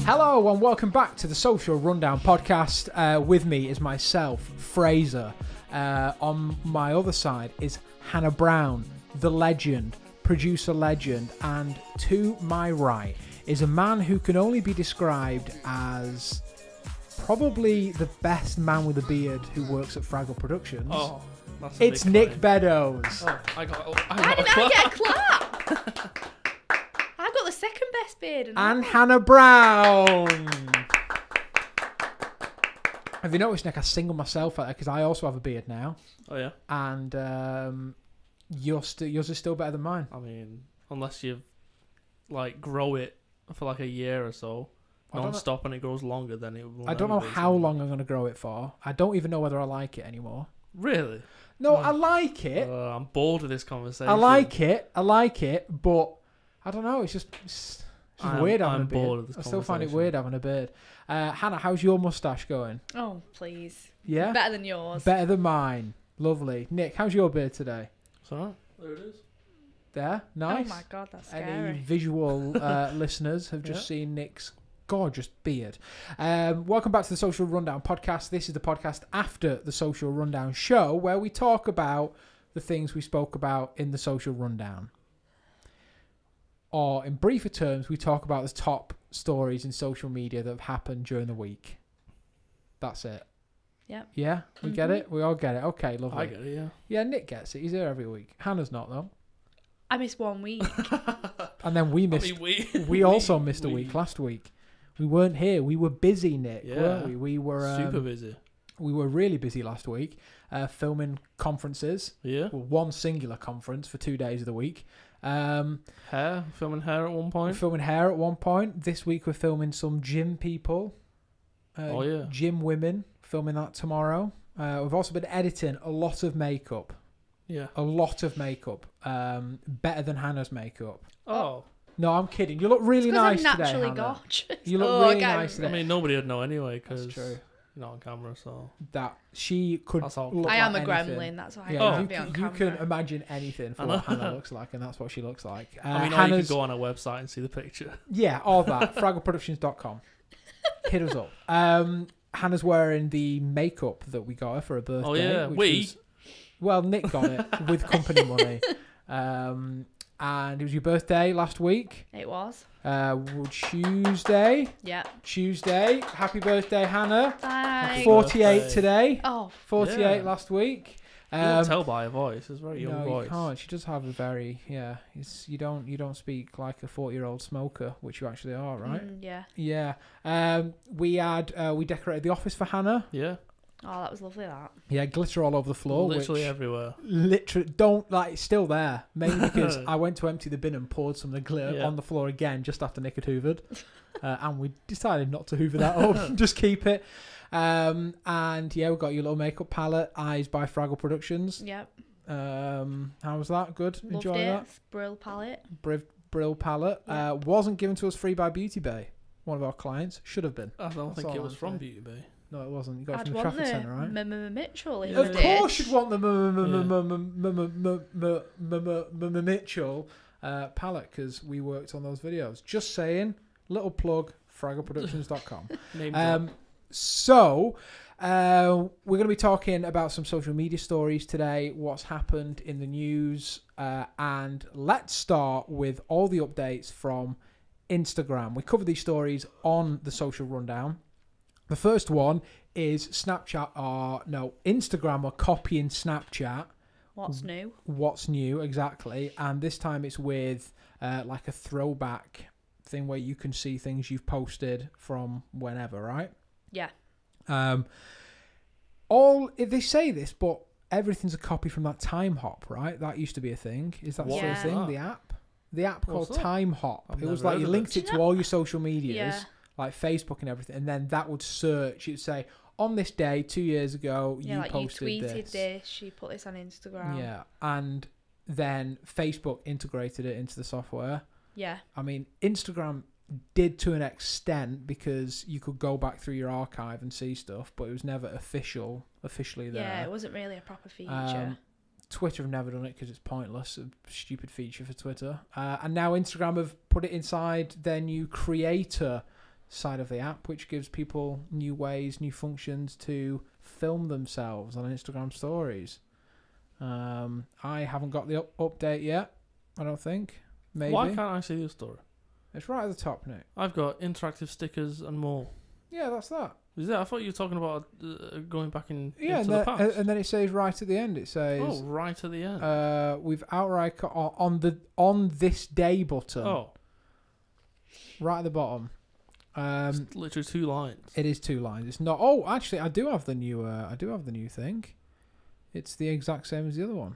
Hello and welcome back to the Social Rundown podcast. With me is myself, Fraser. On my other side is Hannah Brown, the legend, producer legend, and to my right is a man who can only be described as probably the best man with a beard who works at Fraggell Productions. Oh, that's it's Nick Beddoes. Oh, I got Why did I get a clap? I've got the second best beard. And Hannah Brown. Have you noticed, Nick? I single myself out because I also have a beard now. Oh yeah. And yours is still better than mine. I mean, unless you like grow it for like a year or so, non-stop, and it grows longer, then it will. I don't know how long I'm going to grow it for. I don't even know whether I like it anymore. Really? No, I like it. I'm bored of this conversation. I like it, but I don't know. It's just weird having a beard. Bored of this I still find it weird having a beard. Hannah, how's your moustache going? Oh, please. Yeah? Better than yours. Better than mine. Lovely. Nick, how's your beard today? It's alright. There it is. There? Nice. Oh my God, that's Any scary. visual listeners have just seen Nick's gorgeous beard. Welcome back to the Social Rundown podcast. This is the podcast after the Social Rundown show where we talk about the things we spoke about in the Social Rundown. Or in briefer terms, we talk about the top stories in social media that have happened during the week. That's it. Yep. Yeah? We get it? We all get it. Okay, lovely. I get it, yeah. Yeah, Nick gets it. He's here every week. Hannah's not, though. I missed 1 week. And then we missed... we also missed a week last week. We weren't here. We were busy, Nick, weren't we? We were... super busy. We were really busy last week, filming conferences. Yeah. Well, one singular conference for 2 days of the week. Filming hair at one point. Filming hair at one point. This week we're filming some gym people. Gym women. Filming that tomorrow. We've also been editing a lot of makeup. Yeah. A lot of makeup. Better than Hannah's makeup. Oh. No, I'm kidding. You look really nice I'm today, naturally Hannah. gorgeous. You look really nice today. I mean, nobody would know anyway because That's true. you're not on camera, so... That she could look I am a like gremlin, anything. that's why I Yeah, can't be on you camera. can imagine anything for what Hannah looks like, and that's what she looks like. I mean, or you could go on our website and see the picture. Yeah, all that. FraggellProductions.com. Hit us up. Hannah's wearing the makeup that we got her for her birthday. Oh, yeah. Well, Nick got it with company money. And it was your birthday last week. It was. Tuesday. Yeah. Tuesday. Happy birthday, Hannah. Thanks. 48 today. Oh. 48 last week. You can tell by her voice. It's a very young voice. You can't. She does have a very you don't speak like a 40-year-old smoker, which you actually are, right? Yeah. Yeah. We decorated the office for Hannah. Yeah. Oh, that was lovely. That. Yeah, glitter all over the floor. Literally everywhere. Literally, it's still there. Mainly because I went to empty the bin and poured some of the glitter on the floor again just after Nick had hoovered, and we decided not to hoover that up, just keep it. And yeah, we got your little makeup palette, Eyes by Fraggell Productions. Yep. How was that? Good. Loved Enjoy it. that. Brill palette. Brill palette. Yeah. Wasn't given to us free by Beauty Bay, one of our clients. Should have been. I don't think it was from Beauty Bay. No, it wasn't. You got it I'd from the want traffic centre, right? Mitchell. Of course you'd want the Mitchell palette because we worked on those videos. Just saying. Little plug, fraggellproductions.com. So, we're going to be talking about some social media stories today, what's happened in the news, and let's start with all the updates from Instagram. We covered these stories on the Social Rundown. The first one is Instagram are copying Snapchat. What's new? What's new, exactly. And this time it's with like a throwback thing where you can see things you've posted from whenever, right? Yeah. They say this, but everything's a copy from that Time Hop, right? That used to be a thing. Is that still a thing? The app called Time Hop. It was like you linked it to all your social medias, like Facebook and everything, and then that would search. It'd say, on this day 2 years ago, you posted you tweeted this. You put this on Instagram. Yeah, and then Facebook integrated it into the software. Yeah. I mean, Instagram did to an extent because you could go back through your archive and see stuff, but it was never officially there. Yeah, it wasn't really a proper feature. Twitter have never done it because it's pointless, a stupid feature for Twitter. And now Instagram have put it inside their new creator side of the app, which gives people new ways, new functions to film themselves on Instagram stories. I haven't got the update yet, I don't think. Maybe. Why can't I see your story? It's right at the top, Nick. I've got interactive stickers and more. Yeah, that's that. Is that? I thought you were talking about going back into and the past. And then it says right at the end. It says, "Oh, right at the end." We've outright on this day button. Oh, right at the bottom. It's literally 2 lines. It is 2 lines. It's not. Oh, actually, I do have the new. I do have the new thing. It's the exact same as the other one.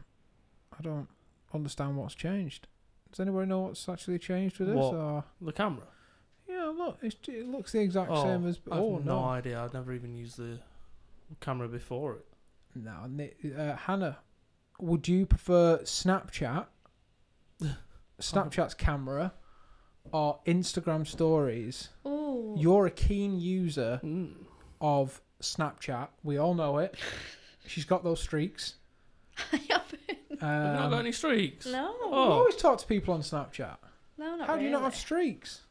I don't understand what's changed. Does anybody know what's actually changed with this? What? Or? The camera. Yeah, look. It looks the exact same as. I have no idea. I've never even used the camera before it. No, Hannah, would you prefer Snapchat, Snapchat's camera, or Instagram stories? Ooh. You're a keen user of Snapchat. We all know it. She's got those streaks. I haven't. Have you not got any streaks? No. You always talk to people on Snapchat. No, not How do you not really. have streaks?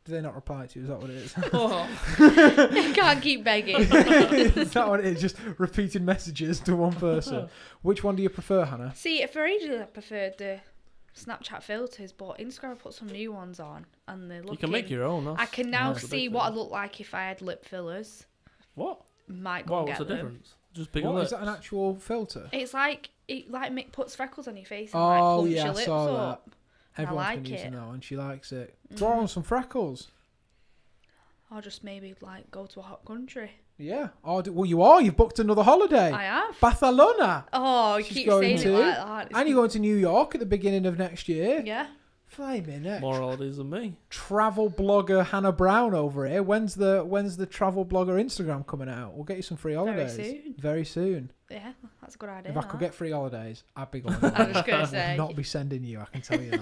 Do they not reply to you? Is that what it is? Oh. I can't keep begging. Is that what it is? Just repeated messages to one person. Which one do you prefer, Hannah? See, for ages I preferred the Snapchat filters, but Instagram put some new ones on, and they're looking. You can make your own. I can now that's a see big what thing. I look like if I had lip fillers. What? Might go Wow, and what's get the them. difference? Just bigger What, lips. is that an actual filter? It's like it puts freckles on your face and Oh, like plumps yeah, your I lips saw up. Everyone's like been using it. that one. She likes it. Draw on some freckles. Or just maybe like go to a hot country. Yeah. Well, you are. You've booked another holiday. I have. Barcelona. Oh, you She's keep going saying to. it like that. And you're going to New York at the beginning of next year. Yeah. Flaming heck. More holidays than me. Travel blogger Hannah Brown over here. When's the travel blogger Instagram coming out? We'll get you some free holidays. Very soon. Yeah, that's a good idea. If I could get free holidays, I'd be going. I was gonna I say. would not be sending you. I can tell you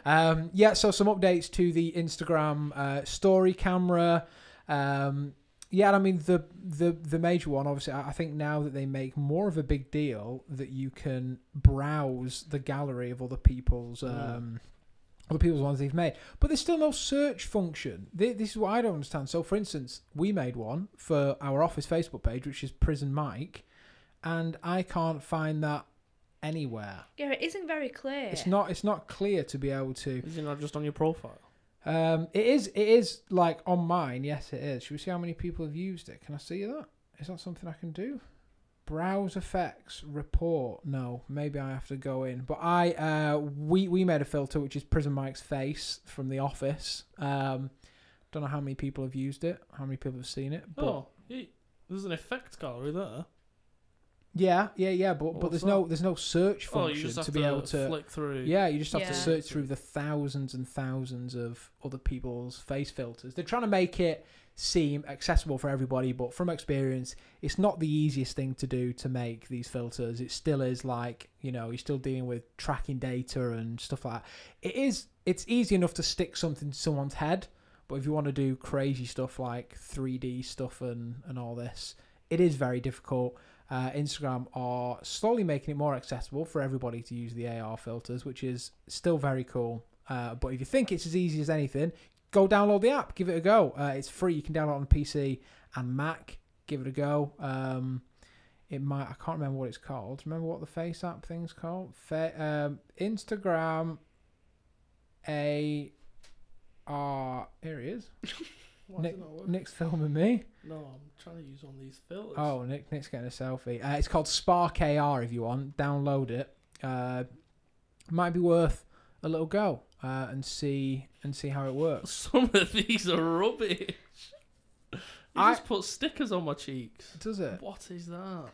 that. Yeah. So some updates to the Instagram story camera. Yeah, I mean the major one, obviously, I think now that they make more of a big deal that you can browse the gallery of other people's ones they've made, but there's still no search function. This is what I don't understand. So, for instance, we made one for our office Facebook page, which is Prison Mike, and I can't find that anywhere. Yeah, it isn't very clear. It's not clear to be able to. Is it not just on your profile? It is like on mine. Yes, it is. Should we see how many people have used it? Can I see that? Is that something I can do? Browse effects report. No, maybe I have to go in. But we made a filter which is Prison Mike's face from The Office. Don't know how many people have used it. How many people have seen it? But there's an effects gallery there. Yeah. But there's no search Oh, you function just have to be able to flick through. Yeah, you just have to Yeah. search through the thousands and thousands of other people's face filters. They're trying to make it seem accessible for everybody, but from experience, it's not the easiest thing to do to make these filters. It still is like, you're still dealing with tracking data and stuff like that. It's easy enough to stick something to someone's head, but if you want to do crazy stuff like 3D stuff and all this, it is very difficult. Instagram are slowly making it more accessible for everybody to use the AR filters, which is still very cool. But if you think it's as easy as anything, go download the app, give it a go. It's free. You can download it on PC and Mac. Give it a go. I can't remember what it's called. Remember what the Face app thing's called? Instagram AR. Here he is. Why is it not working? Nick's filming me. No, I'm trying to use one of these filters. Oh, Nick's getting a selfie. It's called Spark AR if you want. Download it. Might be worth a little go and see how it works. Some of these are rubbish. I just put stickers on my cheeks. Does it? What is that?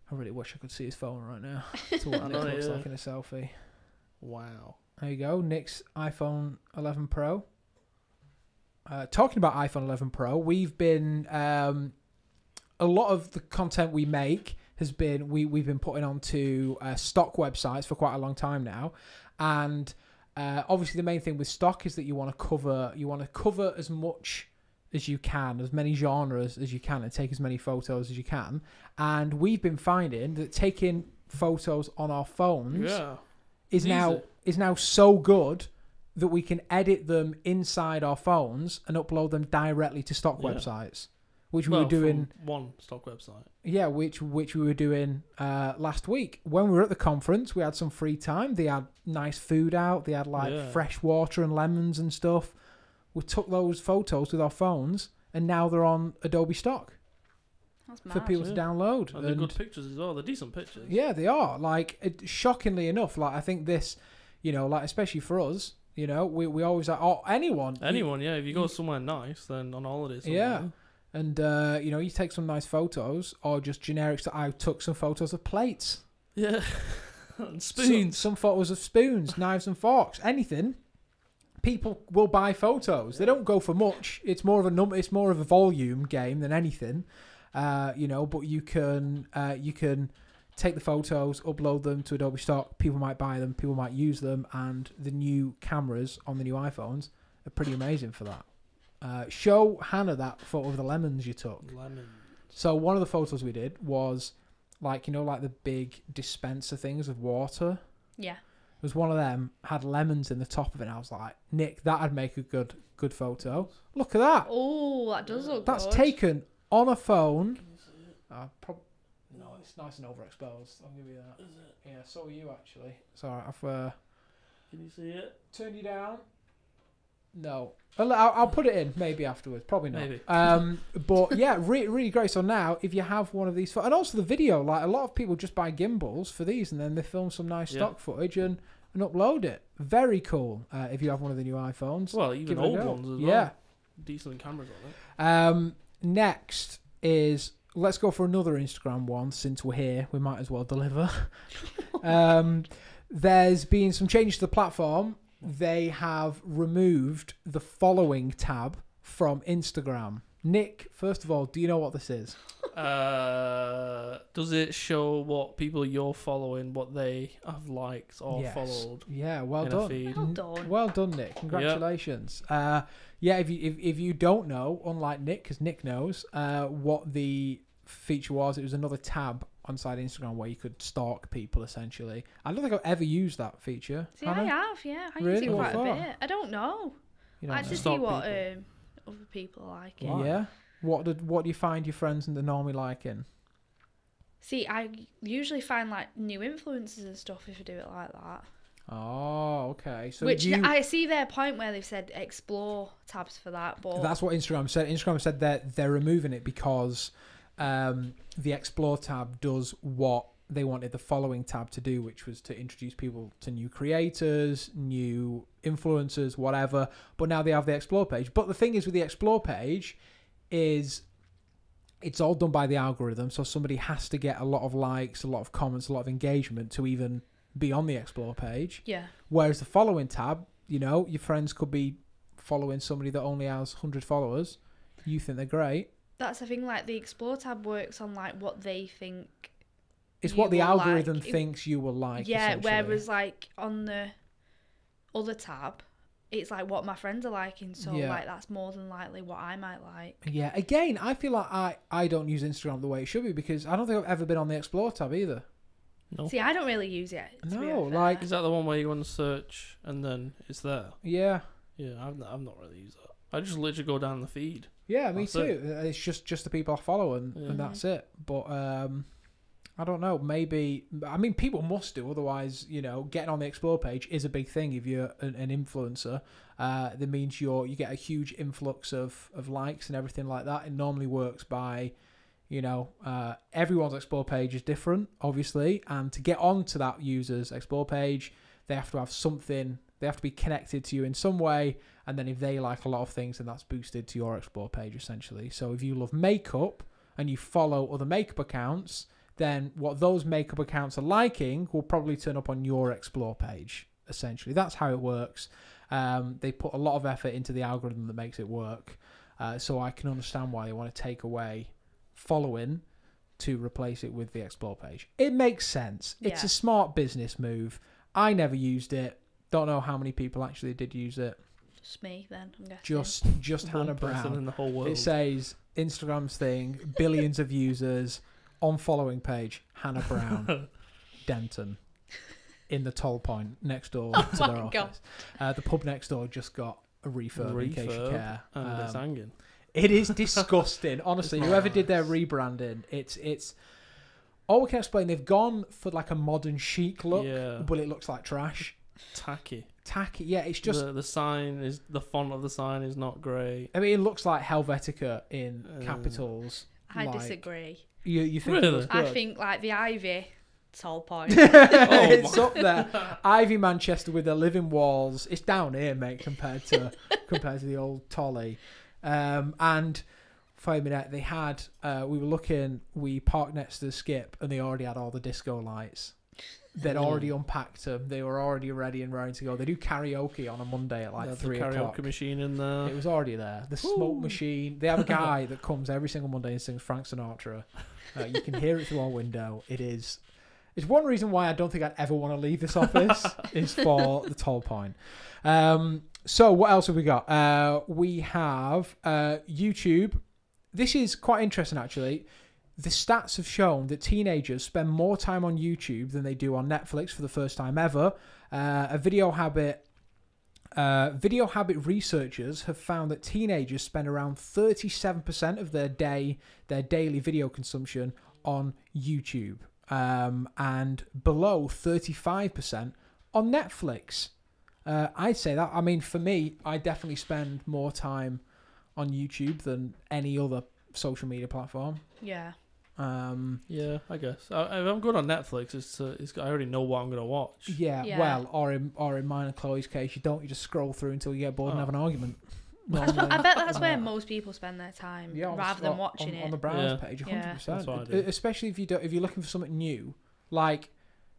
I really wish I could see his phone right now. To what I Nick know, looks yeah. like in a selfie. Wow. There you go. Nick's iPhone 11 Pro. Talking about iPhone 11 Pro, we've been a lot of the content we make has been we've been putting onto stock websites for quite a long time now, and obviously the main thing with stock is that you want to cover as much as you can, as many genres as you can, and take as many photos as you can. And we've been finding that taking photos on our phones Yeah. is now so good that we can edit them inside our phones and upload them directly to stock websites, which we were doing. From one stock website. Yeah, which we were doing last week when we were at the conference. We had some free time. They had nice food out. They had fresh water and lemons and stuff. We took those photos with our phones, and now they're on Adobe Stock. That's mad. For people to download. And they're good pictures as well. They're decent pictures. Yeah, they are. Like, shockingly enough, like, I think this, like, especially for us, we always like, anyone, yeah. If you go somewhere nice, then on holidays. Yeah. And, you take some nice photos, or just generic. I took some photos of plates. Yeah. And spoons. Some photos of spoons, knives and forks, anything. People will buy photos. They don't go for much. It's more of a it's more of a volume game than anything. But you can take the photos, upload them to Adobe Stock. People might buy them, people might use them, and the new cameras on the new iPhones are pretty amazing for that. Show Hannah that photo of the lemons you took. Lemons. So one of the photos we did was like the big dispenser things of water. Yeah. It was one of them, had lemons in the top of it, and I was like, Nick, that'd make a good photo. Look at that. Oh, that does look That's good. taken on a phone. Can you see it? No, it's nice and overexposed. I'll give you that. Is it? Yeah, so are you actually. Sorry, I've Can you see it? turned you down. No, I'll put it in maybe afterwards. Probably not. Maybe. But yeah, really great. So now, if you have one of these, and also the video, like a lot of people just buy gimbals for these, and then they film some nice stock footage and upload it. Very cool. If you have one of the new iPhones. Well, even old ones as well. Yeah. Decent cameras on it. Next is, let's go for another Instagram one. Since we're here, we might as well deliver. There's been some changes to the platform. They have removed the following tab from Instagram. Nick, first of all, do you know what this is? Does it show what people you're following, what they have liked or Yes. followed? Yeah, well in a done. feed? Well done. Well done, Nick. Congratulations. If you don't know, unlike Nick, because Nick knows what the feature was, it was another tab inside Instagram where you could stalk people, essentially. I don't think I've ever used that feature. See, I have, yeah. I use Really? it quite What a for? bit. I don't know. You know, I just Stalk see what people. other people are liking. Why? yeah. What do you find your friends and the normally liking? See, I usually find like new influencers and stuff if I do it like that. Oh, okay. So Which I see their point where they've said explore tabs for that, but that's what Instagram said. Instagram said that they're removing it because the Explore tab does what they wanted the following tab to do, which was to introduce people to new creators, new influencers, whatever. But now they have the Explore page. But the thing is with the Explore page is it's all done by the algorithm. So somebody has to get a lot of likes, a lot of comments, a lot of engagement to even be on the Explore page. yeah. Whereas the following tab, your friends could be following somebody that only has 100 followers. You think they're great. That's the thing, like the explore tab works on like what they think. It's You what the will algorithm like. thinks you will like. Yeah, essentially. whereas like on the other tab, it's like what my friends are liking, so Yeah. like that's more than likely what I might like. Yeah, again, I feel like I don't use Instagram the way it should be because I don't think I've ever been on the Explore tab either. No. See, I don't really use it. To be No, fair. like- Is that the one where you go on search and then it's there? Yeah. Yeah, I've not really used that. I just literally go down the feed. Yeah, me That's too. it. It's just the people I follow and Yeah. and that's it. But I don't know. Maybe people must do. Otherwise, getting on the Explore page is a big thing. If you're an influencer, that means you get a huge influx of likes and everything like that. It normally works by, everyone's Explore page is different, obviously, and to get onto that user's Explore page, they have to have something. They have to be connected to you in some way, and then if they like a lot of things, then that's boosted to your Explore page, essentially. So if you love makeup and you follow other makeup accounts, then what those makeup accounts are liking will probably turn up on your Explore page, essentially. That's how it works. They put a lot of effort into the algorithm that makes it work. So I can understand why they want to take away following to replace it with the Explore page. It makes sense. It's Yeah. a smart business move. I never used it. Don't know how many people actually did use it. Just me then, I'm guessing. Just One Hannah person Brown. in the whole world. It says Instagram's thing, billions of users, on following page, Hannah Brown. Denton in the toll point next door Oh to their my God. office. The pub next door just got a refurb in case you care. And it's hanging. It is disgusting. Honestly, It's not whoever nice. did their rebranding, it's all we can explain. They've gone for like a modern chic look, Yeah. but it looks like trash. Tacky. Tacky. Yeah, it's just. The sign is the font of the sign is not great. I mean, it looks like Helvetica in capitals. I like- disagree. You think it Really? looks I good? think like the Ivy toll point. It's up there. Ivy Manchester with their living walls. It's down here, mate, compared to the old Tolly. And for a minute, they had. We were looking. We parked next to the skip, and they already had all the disco lights. They'd already unpacked them. They were already ready and raring to go. They do karaoke on a Monday at like There's 3 the karaoke o'clock. machine in there. It was already there. The smoke machine. They have a guy that comes every single Monday and sings Frank Sinatra. You can hear it through our window. It's one reason why I don't think I'd ever want to leave this office is for the toll point. So what else have we got? We have YouTube. This is quite interesting, actually. The stats have shown that teenagers spend more time on YouTube than they do on Netflix for the first time ever. Video habit researchers have found that teenagers spend around 37% of their daily video consumption on YouTube, and below 35% on Netflix. I'd say that. I mean, for me, I definitely spend more time on YouTube than any other social media platform. Yeah. Yeah, I guess. If I'm good on Netflix, I already know what I'm gonna watch. Yeah. Yeah. Well, or in mine and Chloe's case, you don't. You just scroll through until you get bored and have an argument. I bet that's where most people spend their time, Yeah, rather than watching it. on the browse Yeah. page, 100%. Yeah. That's what I do. Especially if you're looking for something new. Like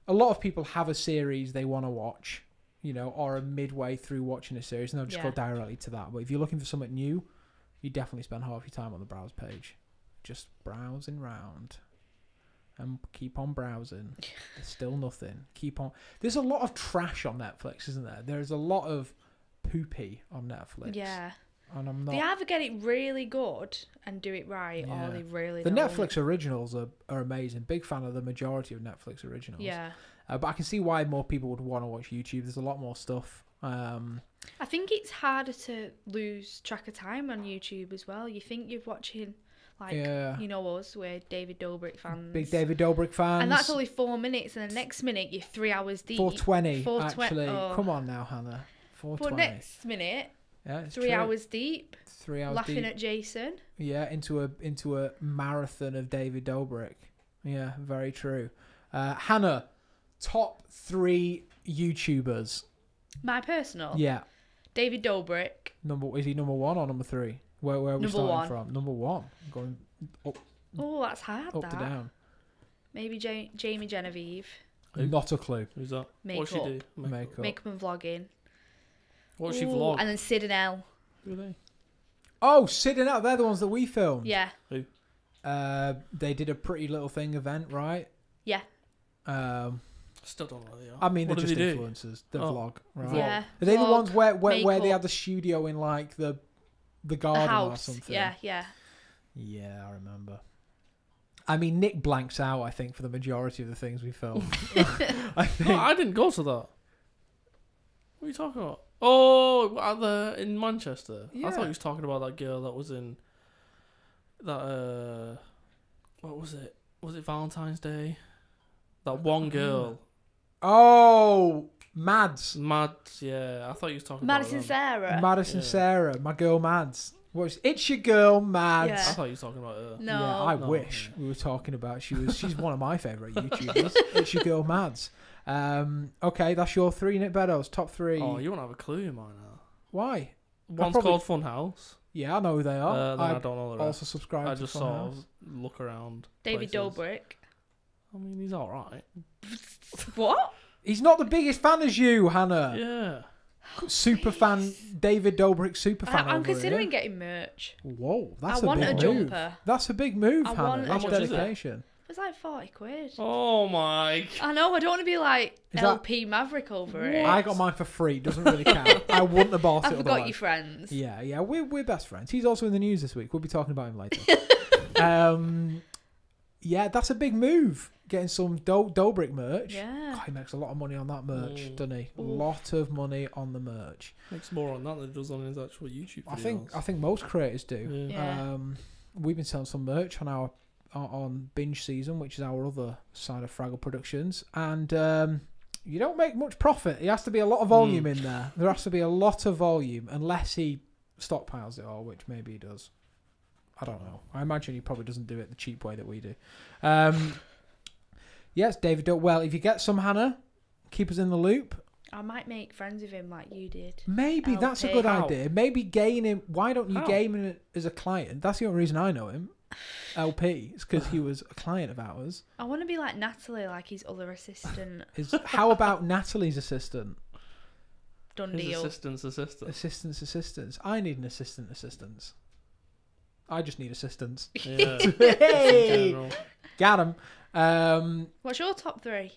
a lot of people have a series they want to watch, or are midway through watching a series, and they'll just go directly to that. But if you're looking for something new, you definitely spend half your time on the browse page, just browsing round. And keep on browsing. There's still nothing. Keep on. There's a lot of trash on Netflix, isn't there? There's a lot of poopy on Netflix. Yeah. And I'm not. They either get it really good and do it right, Yeah. or they really The don't. Netflix originals are amazing. Big fan of the majority of Netflix originals. Yeah. But I can see why more people would want to watch YouTube. There's a lot more stuff. I think it's harder to lose track of time on YouTube as well. You think you're watching, like, Yeah. us, we're David Dobrik fans. Big David Dobrik fans. And that's only 4 minutes, and the next minute you're 3 hours deep. 420, 420, actually. oh. Come on now, Hannah. 420. But next minute, Yeah, it's 3 true. hours deep, 3 hours laughing deep. at Jason. Yeah, into a marathon of David Dobrik. Yeah, very true. Hannah, top 3 YouTubers. My personal. Yeah. David Dobrik. Is he number 1 or number 3? Where are we Number starting 1. from? Number 1. Going up Oh, that's hard, to that. down. Maybe Jamie Genevieve. Who? Not a clue. Who's that? Makeup. What's she do? Makeup. Makeup and vlogging. What's she Ooh, vlog? And then Sid and Elle. Who are they? Oh, Sitting Out. They're the ones that we filmed. Yeah. They did a Pretty Little Thing event, right? Yeah. Still don't know who they are. I mean, they're What do just they do? influencers. The Oh. vlog, right? Yeah. Are they the Vlog, ones where they makeup. had the studio in like the The garden or house. something? Yeah, yeah. Yeah, I remember. I mean, Nick blanks out, I think, for the majority of the things we filmed. I think. No, I didn't go to that. What are you talking about? Oh, in Manchester. I Yeah. thought you was talking about that girl that was in that. What was it? Was it Valentine's Day? That one girl. Oh, Mads. Mads, yeah. I thought you was talking Madison about Sarah. Madison Yeah. Sarah, my girl Mads. It's your girl Mads. Yeah. I thought you was talking about her. No. Yeah, I No. wish we were talking about. She's one of my favourite YouTubers. It's your girl Mads. Okay, that's your 3 Nick Beddoes, top 3. Oh, you won't have a clue in mine now. Why? One's probably- called Funhouse. Yeah, I know who they are. Then I don't know the rest. also subscribe I to just Funhouse. sort of look around. David places. Dobrik. I mean, he's all right. What? He's not the biggest fan as you, Hannah. Yeah. Super fan, David Dobrik super fan. I'm over considering here. getting merch. Whoa, that's I want big a move. jumper. That's a big move, I Hannah. want a That's jumper. dedication. It's like 40 quid. Oh my. I know, I don't want to be like Is that- LP Maverick over it. I got mine for free. Doesn't really count. I wouldn't have bought I it forgot otherwise. your friends. Yeah, we're best friends. He's also in the news this week. We'll be talking about him later. Yeah, that's a big move. Getting some Dobrik merch. Yeah. God, he makes a lot of money on that merch, doesn't he? A Ooh. lot of money on the merch. Makes more on that than it does on his actual YouTube videos. I think most creators do. Yeah. We've been selling some merch on our on Binge Season, which is our other side of Fraggell Productions, and you don't make much profit. It has to be a lot of volume in there. There has to be a lot of volume, unless he stockpiles it all, which maybe he does. I don't know. I imagine he probably doesn't do it the cheap way that we do. Yes, David. Well, if you get some, Hannah, keep us in the loop. I might make friends with him like you did. Maybe that's a LP. good How? idea. Maybe gain him. Why don't you How? gain him as a client? That's the only reason I know him. LP. It's because he was a client of ours. I want to be like Natalie, like his other assistant. How about Natalie's assistant? Done His deal. assistants. I need an assistants. I just need assistants. Yeah. Hey! In general. Got him. What's your top 3?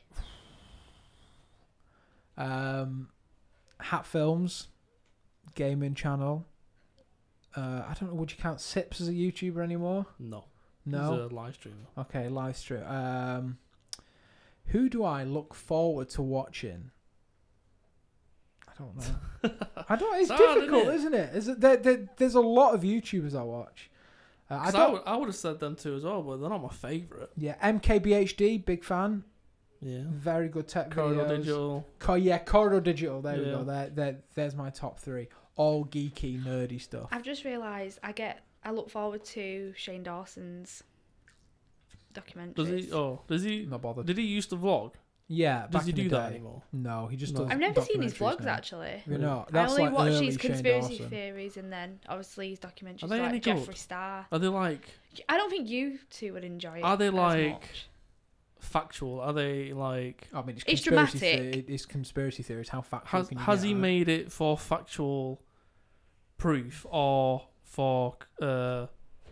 Hat Films, gaming channel. I don't know. Would you count Sips as a YouTuber anymore? No. No. He's a live streamer. Okay, live stream. Who do I look forward to watching? I don't know. I don't. It's It's hard, difficult, isn't isn't it? There's a lot of YouTubers I watch. I 'Cause don't. I would have said them too as well, but they're not my favourite. Yeah, MKBHD, big fan. Yeah. Very good tech Corridor videos. Digital. Corridor Digital. There we Yeah. go. There's my top 3. All geeky, nerdy stuff. I've just realised I look forward to Shane Dawson's documentaries. Does he? Not bothered. Did he used to vlog? Yeah. Does back he in the do that day. anymore? No, he just No. does. I've never seen his documentaries vlogs now. actually. You know, I that's only like watched early his Shane conspiracy Dawson. theories and then obviously his documentaries Are they any like good? Jeffree Star. Are they like? I don't think you two would enjoy it. Are they as like much. factual? Are they like? I mean, It's dramatic. It's conspiracy theories. How factual can you Has get he at it? made it for factual proof or for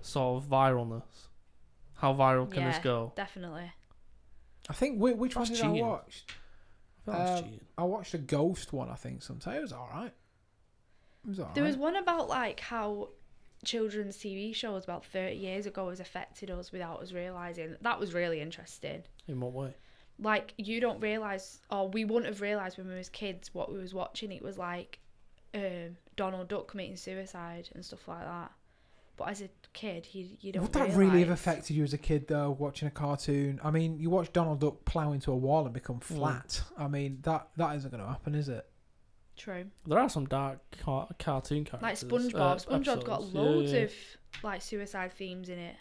sort of viralness? How viral can this go? Definitely. I think which one That's did I cheating. watch? That's cheating. I watched a ghost one. I think sometime it was all right. There was one about like how children's TV shows about 30 years ago has affected us without us realising. That was really interesting. In what way? Like you don't realise, or we wouldn't have realised when we was kids what we was watching. It was like Donald Duck committing suicide and stuff like that. But as a kid, you don't. Would that really have affected you as a kid, though, watching a cartoon? I mean, you watch Donald Duck plough into a wall and become flat. I mean, that isn't going to happen, is it? True. There are some dark cartoon characters. Like SpongeBob. SpongeBob's got episodes. loads Yeah. of like suicide themes in it.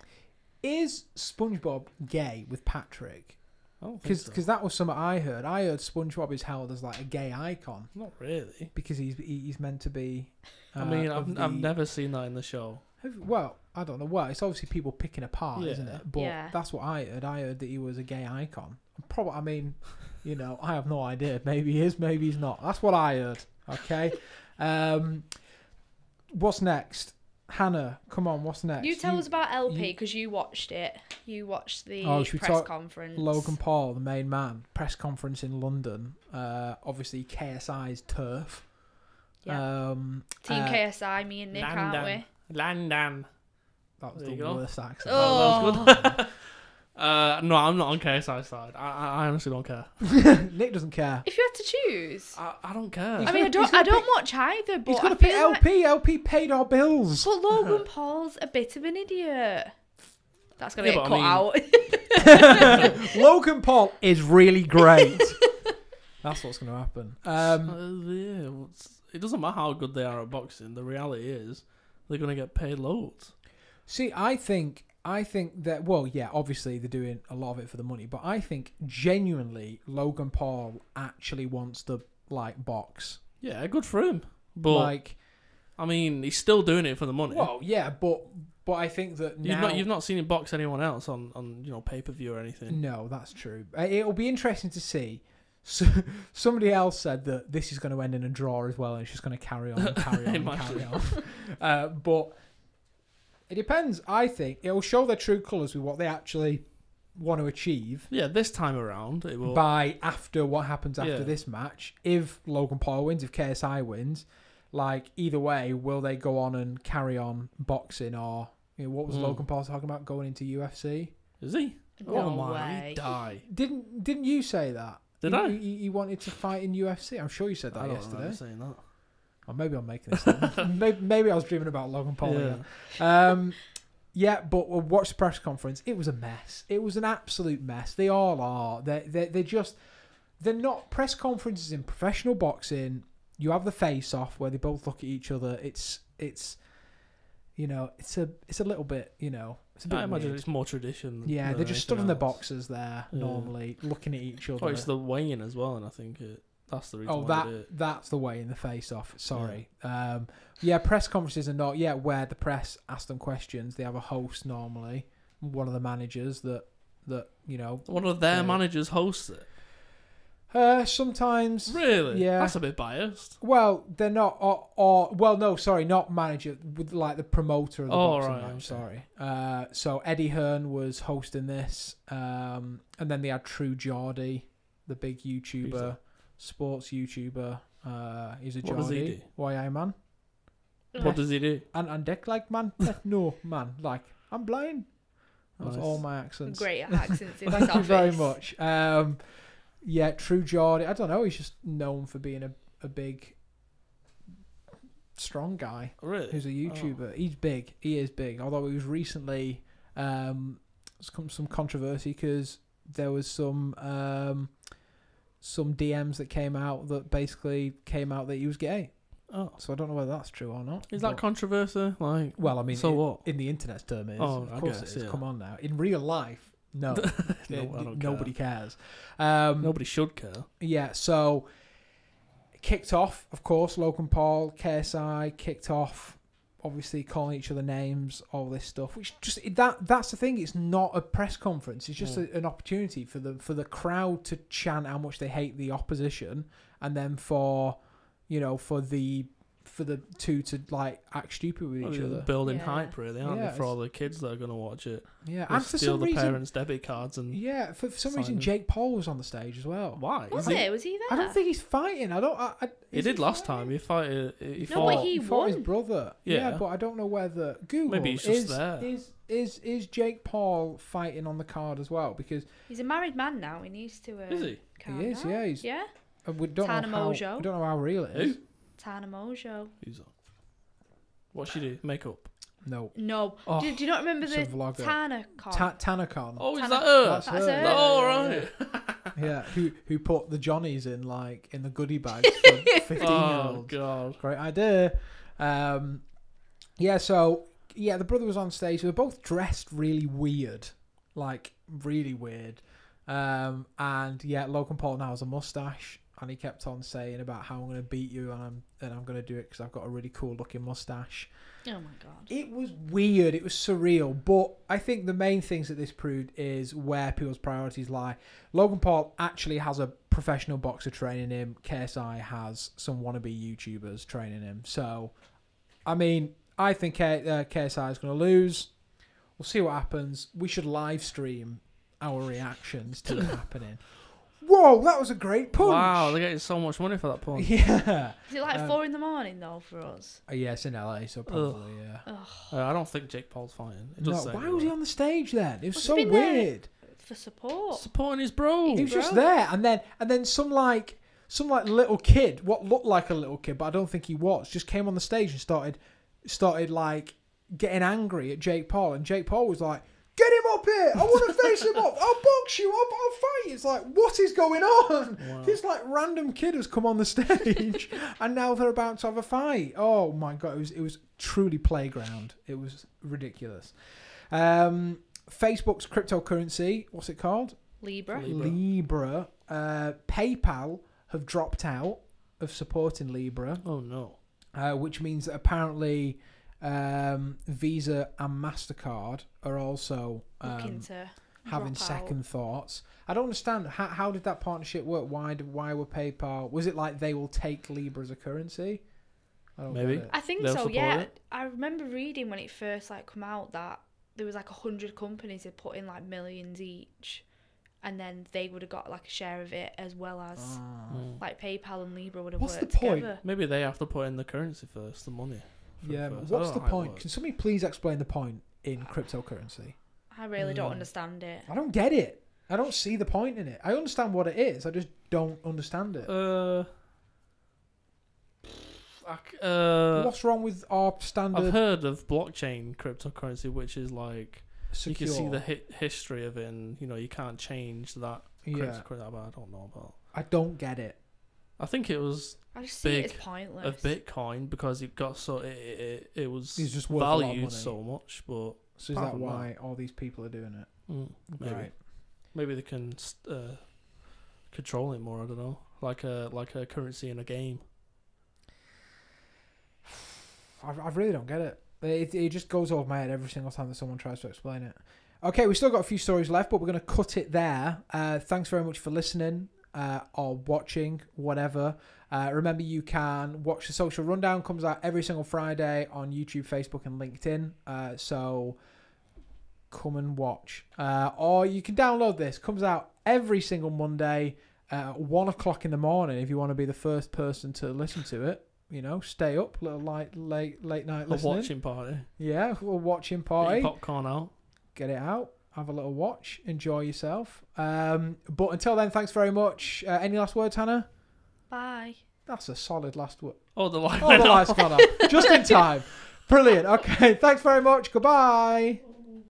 Is SpongeBob gay with Patrick? I don't think Because so. that was something I heard. I heard SpongeBob is held as like a gay icon Not really. because he's meant to be. I mean, of I've never seen that in the show. Well, I don't know. Well, it's obviously people picking apart, Yeah. isn't it? But Yeah. that's what I heard. I heard that he was a gay icon. Probably. I mean, you know, I have no idea. Maybe he is. Maybe he's not. That's what I heard. Okay. What's next? Hannah, come on. What's next? You tell us about LP because you watched it. You watched the should we press talk conference. Logan Paul, the main man, press conference in London. Obviously KSI's turf. Yeah. Team KSI, me and Nick, aren't we? London. That was There the you go. worst accent. Oh. That was good. No, I'm not on KSI side. I honestly don't care. Nick doesn't care. If you had to choose, I don't care. I mean, he's I gonna don't watch either. But He's going I to pick feel like, LP. LP paid our bills. but Logan Paul's a bit of an idiot. That's gonna Yeah, get but cut I out. Logan Paul is really great. That's what's going to happen. It doesn't matter how good they are at boxing. The reality is they're going to get paid loads. See, I think that, well, yeah, obviously they're doing a lot of it for the money, but I think genuinely Logan Paul actually wants to like box. Yeah, good for him. But Like, I mean, he's still doing it for the money. well, yeah, but I think that now You've not seen him box anyone else on pay-per-view or anything. No, that's true. It'll be interesting to see. So, somebody else said that this is going to end in a draw as well, and it's just going to carry on and carry on and carry on. But it depends. I think it'll show their true colours with what they actually want to achieve Yeah, this time around it will. by after what happens after Yeah. this match. If Logan Paul wins, if KSI wins, like either way, will they go on and carry on boxing, or what was Logan Paul talking about going into UFC? Is he? Oh No my, way. he'd die. Didn't you say that? Did I? You wanted to fight in UFC. I'm sure you said I that don't yesterday. remember saying that. Or maybe I'm making this up. maybe I was dreaming about Logan Paul. Yeah. Again. Yeah, but we'll watch the press conference. It was a mess. It was an absolute mess. They all are. They're not press conferences in professional boxing. You have the face off where they both look at each other. It's you know, it's a little bit, you know, it's a bit I imagine weird. it's more tradition. Yeah, than they're just stood in anything their else. boxes there Yeah. normally, looking at each other. Oh, it's the weighing as well, and I think that's the reason why they do it. That's the way in the face off. Sorry. Yeah, press conferences are not where the press ask them questions. They have a host normally, one of the managers that you know. One of their managers hosts it. Sometimes. Really? Yeah. That's a bit biased. Well, they're not. Not manager. With like the promoter of the boxing right, match. okay. Sorry. So Eddie Hearn was hosting this, and then they had True Geordie, the big YouTuber, sports YouTuber. He's a What does he Geordie. do? Why man? What does he do? And Dick like man? No man. Like I'm blind. That's Nice. all my accents. Great accents in Thank this you office. very much. Yeah, True Geordie. I don't know. He's just known for being a big, strong guy Really? who's a YouTuber. He's big. He is big. Although he was recently some controversy because there was some DMs that came out that he was gay. Oh. So I don't know whether that's true or not. Is that but- controversy? Like, Well, I mean, so what? in the internet's term it is. Oh, of I course guess, it is. yeah. Come on now. In real life, no. No, I don't care. Nobody cares. Nobody should care. Yeah, so kicked off, of course, Logan Paul, KSI kicked off, obviously calling each other names, all this stuff. Which just that's the thing. It's not a press conference. It's just an opportunity for the crowd to chant how much they hate the opposition, and then for the two to like act stupid with each other. Building Yeah. hype, really, aren't Yeah, they, for all the kids that are going to watch it? Yeah, They'll and for steal some the reason, parents' debit cards and for some sign reason, them. Jake Paul was on the stage as well. why? Was Is it? Was he there? I don't think he's fighting. He did last time. He fought. He No, fought. but he fought his won. brother. Yeah, Yeah. but I don't know whether Google Maybe he's just there. Is Jake Paul fighting on the card as well? Because He's a married man now. He needs to. Is he? calm He is, down. yeah, he's- Yeah. we don't Tana know how Mojo. we don't know how real it is. Who? Tana Mojo. Who's on? What she do? Makeup. No, No. Oh, do you not remember it's the a vlogger. Tana con? Tanacon. Oh, is Tana- that her? That's That's her. her. Yeah, Oh, yeah, right. yeah. Who put the Johnnies in the goodie bags for 15-year-olds? Oh god. Great idea. The brother was on stage. They were both dressed really weird, like really weird. And yeah, Logan Paul now has a mustache, and he kept on saying about how I'm going to beat you, and I'm going to do it because I've got a really cool looking mustache. Oh my god. It was weird. It was surreal. But I think the main things that this proved is where people's priorities lie. Logan Paul actually has a professional boxer training him. KSI has some wannabe YouTubers training him. So, I mean, I think KSI is going to lose. We'll see what happens. We should live stream our reactions to it happening. Whoa, that was a great punch. Wow, they're getting so much money for that punch. Yeah. Is it like 4 a.m. though for us? Yeah, it's in LA, so probably, yeah. I don't think Jake Paul's fighting. It No, does say why it, was he right? on the stage then? It was Must so have been there. weird. For support. Supporting his bro. He was just Bro. there, and then some little kid, what looked like a little kid, but I don't think he was, just came on the stage and started like getting angry at Jake Paul, and Jake Paul was like, "Get him up here! I want to face him up! I'll box you! I'll fight!" It's like, what is going on? Wow. This like random kid has come on the stage, and now they're about to have a fight. Oh my god, it was truly playground. It was ridiculous. Facebook's cryptocurrency, what's it called? Libra. Libra. PayPal have dropped out of supporting Libra, Oh no. which means that apparently Visa and MasterCard are also Looking to having drop second thoughts. I don't understand. How did that partnership work? Why were PayPal... Was it like they will take Libra as a currency? I don't Maybe. get it. I think They'll so, support yeah. it. I remember reading when it first come out that there was 100 companies that put in millions each, and then they would have got a share of it as well as PayPal and Libra would have What's worked the point? together. Maybe they have to put in the currency first, the money. Yeah, first. I what's don't the know how it point? works. Can somebody please explain the point in cryptocurrency? I really don't understand it. I don't get it. I don't see the point in it. I understand what it is. I just don't understand it. What's wrong with our standard? I've heard of blockchain cryptocurrency, which is like secure. you can see the history of it, and you can't change that. Cryptocurrency, but I don't know about. I don't get it. I think it was I just see it as pointless. Of Bitcoin because it got it was it's just worth a lot of valued money. So much, but so is that why all these people are doing it? Maybe. Right. Maybe they can control it more. I don't know, like a currency in a game. I really don't get it. It just goes over my head every single time that someone tries to explain it. Okay, we've still got a few stories left, but we're going to cut it there. Thanks very much for listening or watching, whatever. Remember, you can watch the Social Rundown. Comes out every single Friday on YouTube, Facebook, and LinkedIn. So come and watch. Or you can download this. Comes out every single Monday at 1 o'clock in the morning if you want to be the first person to listen to it. Stay up, little late night listening. A watching party. Yeah, a watching party. Get your popcorn out. Get it out. Have a little watch. Enjoy yourself. But until then, thanks very much. Any last words, Hannah? Bye. That's a solid last word. Oh, the light. Oh, the light's gone off. Just in time. Brilliant. Okay, thanks very much. Goodbye.